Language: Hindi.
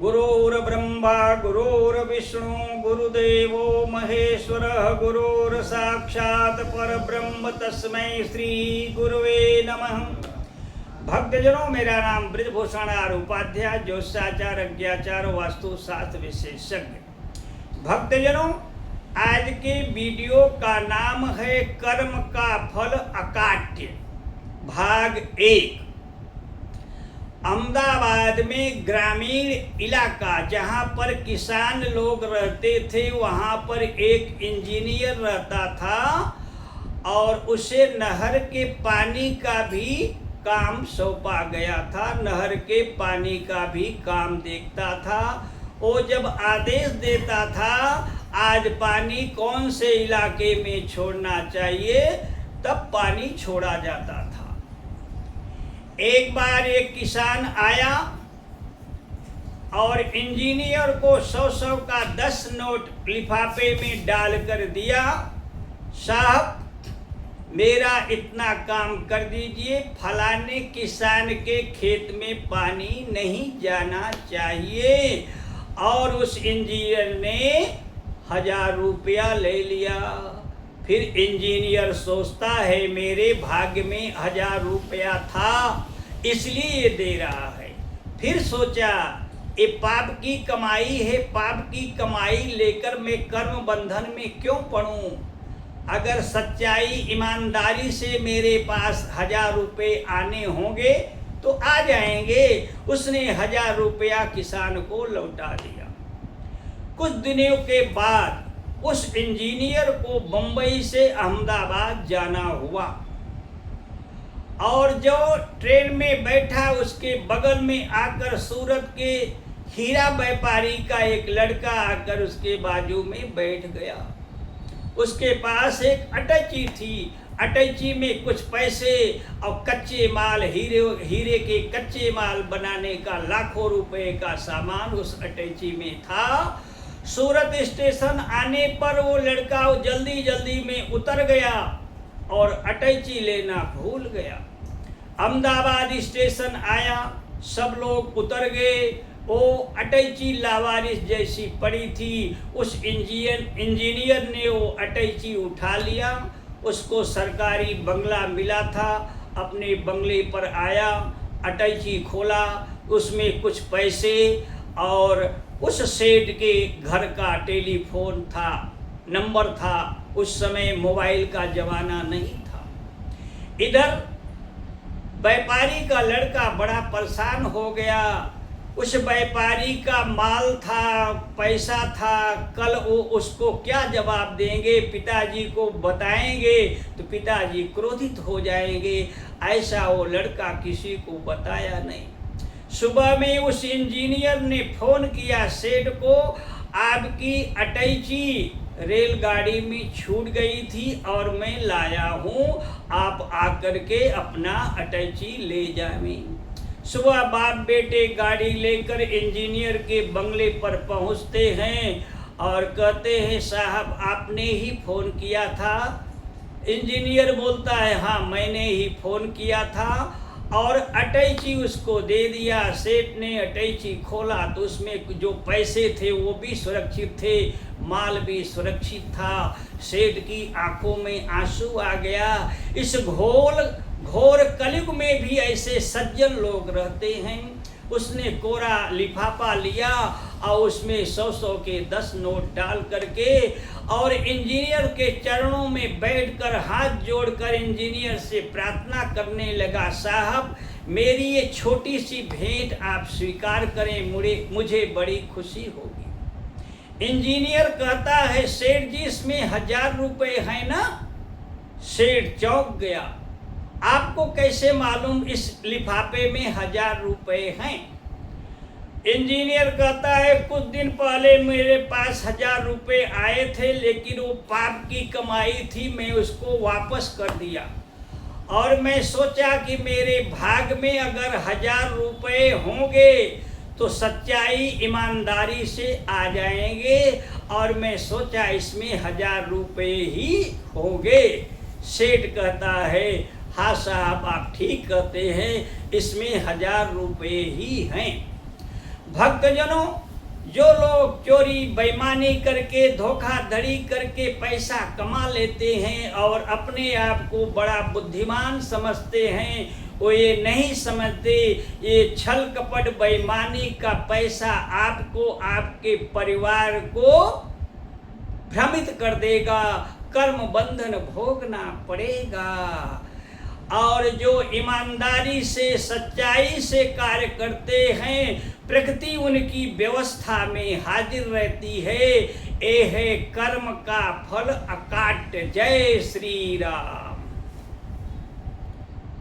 गुरुर्ब्रह्मा गुरुर्विष्णु गुरुदेवो महेश्वरः गुरुर्साक्षात् परब्रह्म तस्मै श्री गुरुवे नमः। भक्तजनों, मेरा नाम ब्रजभूषण आर उपाध्याय, ज्योतिषाचार, अज्ञाचार, वास्तु शास्त्र विशेषज्ञ। भक्तजनों, आज के वीडियो का नाम है कर्म का फल अकाट्य, भाग 1। अहमदाबाद में ग्रामीण इलाका जहाँ पर किसान लोग रहते थे, वहाँ पर एक इंजीनियर रहता था और उसे नहर के पानी का भी काम सौंपा गया था। नहर के पानी का भी काम देखता था। वो जब आदेश देता था आज पानी कौन से इलाके में छोड़ना चाहिए, तब पानी छोड़ा जाता था। एक बार एक किसान आया और इंजीनियर को 100 का 10 नोट लिफाफे में डाल कर दिया। साहब, मेरा इतना काम कर दीजिए, फलाने किसान के खेत में पानी नहीं जाना चाहिए। और उस इंजीनियर ने 1000 रुपया ले लिया। फिर इंजीनियर सोचता है मेरे भाग्य में 1000 रुपया था, इसलिए ये दे रहा है। फिर सोचा ये पाप की कमाई है, पाप की कमाई लेकर मैं कर्म बंधन में क्यों पड़ूं। अगर सच्चाई ईमानदारी से मेरे पास 1000 रुपये आने होंगे तो आ जाएंगे। उसने 1000 रुपया किसान को लौटा दिया। कुछ दिनों के बाद उस इंजीनियर को बंबई से अहमदाबाद जाना हुआ और जो ट्रेन में बैठा उसके बगल में आकर सूरत के हीरा व्यापारी का एक लड़का आकर उसके बाजू में बैठ गया। उसके पास एक अटैची थी। अटैची में कुछ पैसे और कच्चे माल, हीरे के कच्चे माल बनाने का लाखों रुपए का सामान उस अटैची में था। सूरत स्टेशन आने पर वो लड़का जल्दी में उतर गया और अटैची लेना भूल गया। अहमदाबाद स्टेशन आया, सब लोग उतर गए। वो अटैची लावारिस जैसी पड़ी थी। उस इंजीनियर ने वो अटैची उठा लिया। उसको सरकारी बंगला मिला था। अपने बंगले पर आया, अटैची खोला, उसमें कुछ पैसे और उस सेठ के घर का टेलीफोन था, नंबर था। उस समय मोबाइल का जमाना नहीं था। इधर व्यापारी का लड़का बड़ा परेशान हो गया। उस व्यापारी का माल था, पैसा था, कल वो उसको क्या जवाब देंगे, पिताजी को बताएंगे तो पिताजी क्रोधित हो जाएंगे। ऐसा वो लड़का किसी को बताया नहीं। सुबह में उस इंजीनियर ने फोन किया सेठ को, आपकी अटैची रेलगाड़ी में छूट गई थी और मैं लाया हूँ, आप आकर के अपना अटैची ले जाएं। सुबह बाप बेटे गाड़ी लेकर इंजीनियर के बंगले पर पहुँचते हैं और कहते हैं साहब आपने ही फ़ोन किया था। इंजीनियर बोलता है हाँ मैंने ही फ़ोन किया था और अटैची उसको दे दिया। सेठ ने अटैची खोला तो उसमें जो पैसे थे वो भी सुरक्षित थे, माल भी सुरक्षित था। सेठ की आंखों में आंसू आ गया। इस घोर कलयुग में भी ऐसे सज्जन लोग रहते हैं। उसने कोरा लिफाफा लिया और उसमें 100 के 10 नोट डाल करके और इंजीनियर के चरणों में बैठकर हाथ जोड़कर इंजीनियर से प्रार्थना करने लगा, साहब मेरी ये छोटी सी भेंट आप स्वीकार करें, मुझे बड़ी खुशी होगी। इंजीनियर कहता है सेठ जी इसमें 1000 रुपये है ना। सेठ चौंक गया, आपको कैसे मालूम इस लिफाफे में 1000 रुपये हैं। इंजीनियर कहता है कुछ दिन पहले मेरे पास 1000 रुपये आए थे, लेकिन वो पाप की कमाई थी, मैं उसको वापस कर दिया और मैं सोचा कि मेरे भाग में अगर 1000 रुपये होंगे तो सच्चाई ईमानदारी से आ जाएंगे और मैं सोचा इसमें 1000 रुपये ही होंगे। सेठ कहता है हाँ साहब आप ठीक कहते हैं, इसमें 1000 रुपये ही हैं। भक्तजनों, जो लोग चोरी बेईमानी करके धोखाधड़ी करके पैसा कमा लेते हैं और अपने आप को बड़ा बुद्धिमान समझते हैं, वो ये नहीं समझते ये छल कपट बेईमानी का पैसा आपको, आपके परिवार को भ्रमित कर देगा, कर्म बंधन भोगना पड़ेगा। और जो ईमानदारी से सच्चाई से कार्य करते हैं, प्रकृति उनकी व्यवस्था में हाजिर रहती है। ये है कर्म का फल अकाट्य। जय श्री राम।